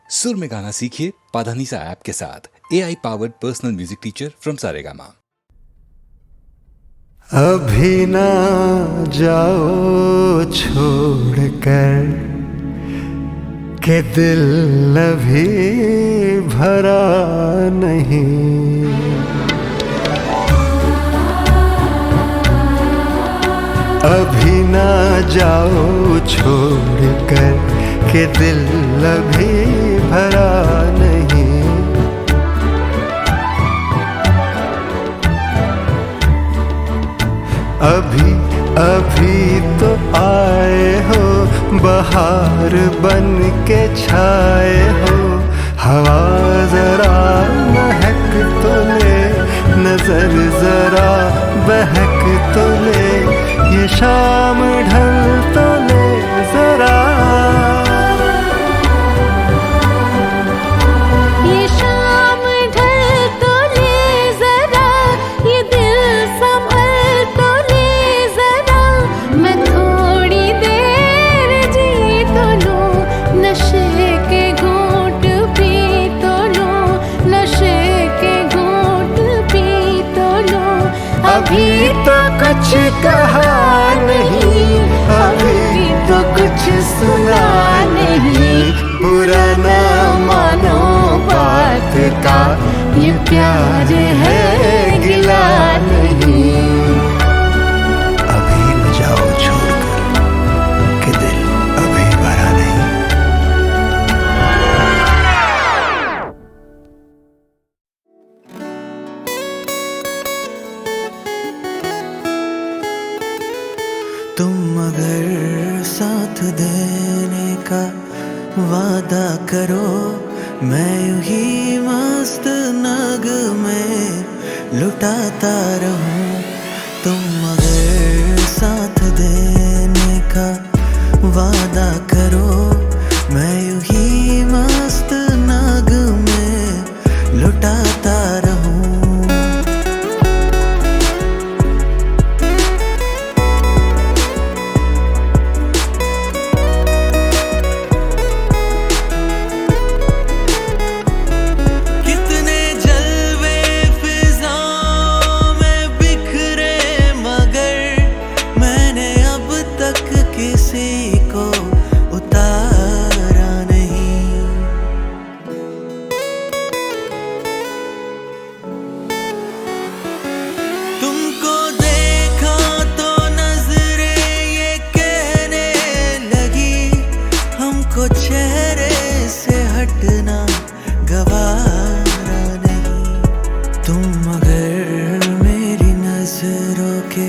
सुर में गाना सीखिए पाधानीसा ऐप के साथ। AI powered personal music teacher from Saregama. अभी ना जाओ छोड़कर के दिल अभी भरा नहीं। अभी ना जाओ छोड़कर के दिल अभी भरा नहीं। अभी अभी तो आए हो, बहार बन के छाए हो। हवा जरा महक तो ले, नजर जरा बहक तो ले। ये शाम ढल तो ले जरा, ये शाम ढल तो ले जरा। ये दिल संभल तो ले जरा। मैं थोड़ी देर जी तो लूं, नशे के घूंट पी तो लूं, नशे के घूंट पी तो लूं। अभी तो कुछ कहा नहीं, अभी तो कुछ सुना नहीं। बुरा ना मानो बात का, ये प्यार है गिला नहीं। अभी न जाओ छोड़कर कि दिल अभी भरा नहीं। तुम अगर साथ देने का वादा करो, मैं यूं ही मस्त नग में लुटाता रहूं। तुम अगर साथ देने का वादा करो, मैं यूं ही मस्त नग में लुटाता रहूं। चेहरे से हटना गवारा नहीं। तुम अगर मेरी नजरों के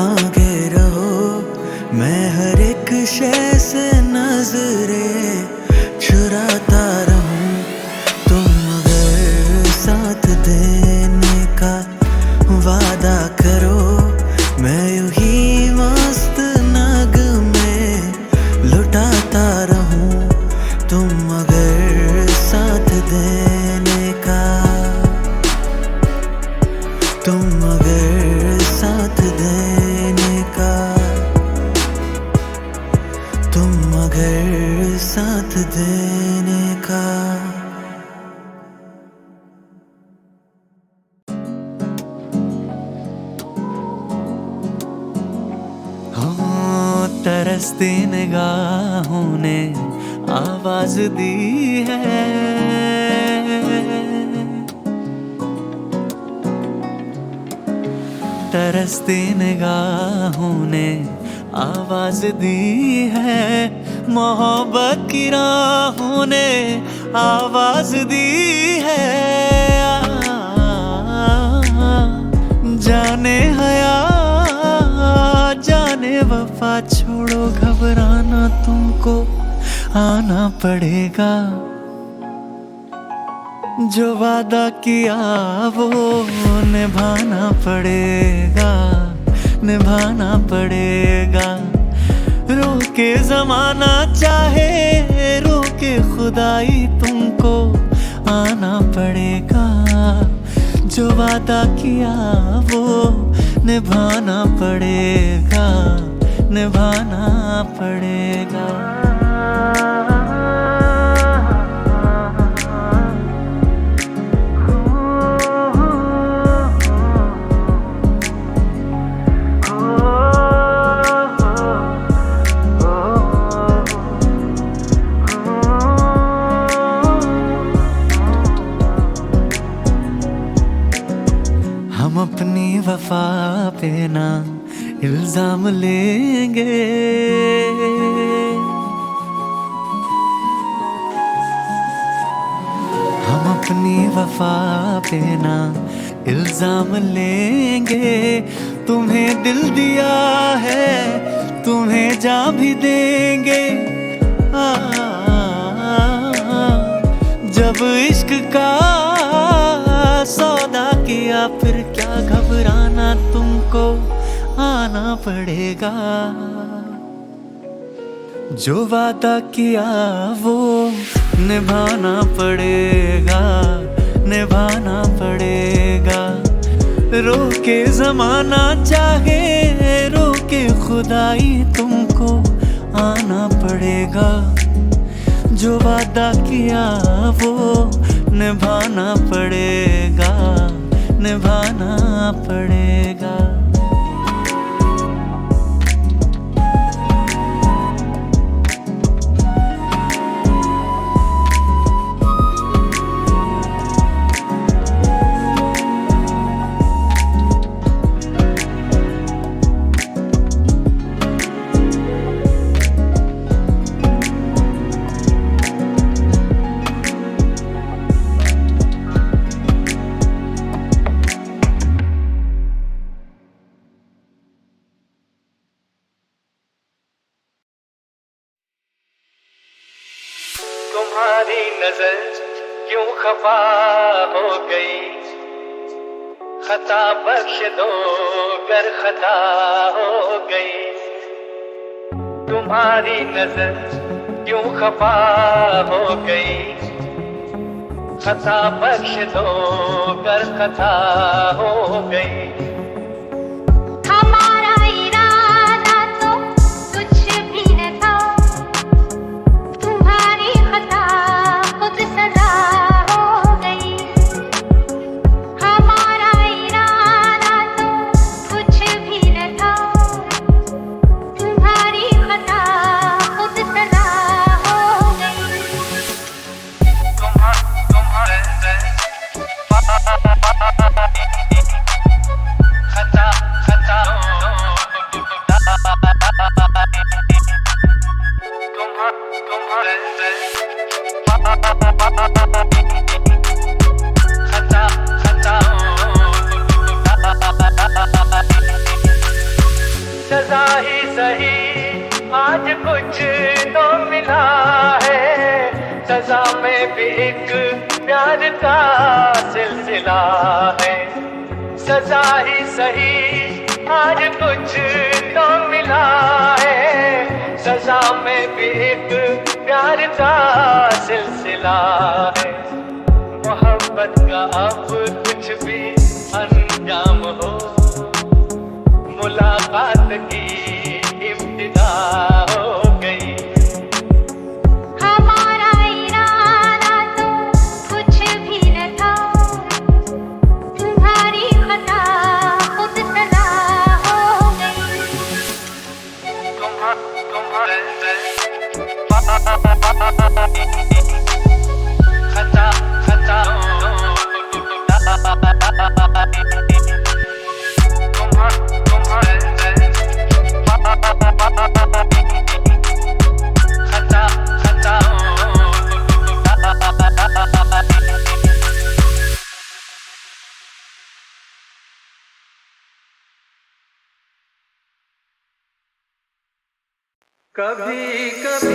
आगे रहो, मैं हर एक शय से नजरें चुराता रहूं। तुम अगर साथ देने का वादा करो, मैं यूं ही मस्त नग में लुटाता रहूं। तुम अगर साथ देने का, तुम अगर साथ देने का, तुम अगर साथ देने का। तरसती निगाहों ने आवाज दी है, तरसती निगाहों ने आवाज दी है। मोहब्बत की राहों ने आवाज दी है। जाने हया जाने वफा, छोड़ो घबराना, तुमको आना पड़ेगा। जो वादा किया वो निभाना पड़ेगा, निभाना पड़ेगा। रोके जमाना चाहे रोके खुदाई, तुमको आना पड़ेगा। जो वादा किया वो निभाना पड़ेगा, निभाना पड़ेगा। वफा पे ना इल्जाम लेंगे, हम अपनी वफा पे ना इल्जाम लेंगे। तुम्हें दिल दिया है, तुम्हें जान भी देंगे। जब इश्क का सौदा किया फिर क्या घबराना, तुमको आना पड़ेगा। जो वादा किया वो निभाना पड़ेगा, निभाना पड़ेगा। रोके जमाना चाहे रोके खुदाई, तुमको आना पड़ेगा। जो वादा किया वो निभाना पड़ेगा, निभाना पड़ेगा। तुम्हारी नजर क्यों खफा हो गई, खता बख्श दो गर खता हो गई। तुम्हारी नजर क्यों खफा हो गई, खता बख्श दो गर खता हो गई। हमारा इरादा तो कुछ भी न था, तुम्हारी खता खुद सजा हो गई। हमारा इरादा तो कुछ भी न था, तुम्हारी खता खुद सजा हो गई। सजा ही सही आज कुछ तो मिला है, सजा में भी एक प्यार का सिलसिला है। सजा ही सही आज कुछ तो मिला है, सजा में भी एक प्यार का सिलसिला है। मोहब्बत का अब कुछ भी अंजाम हो, मुलाकात की इब्तिदा हो गई। हमारा इरादा तो कुछ भी न था, तुम्हारी खता खुद सजा हो गई। खता खता कभी कभी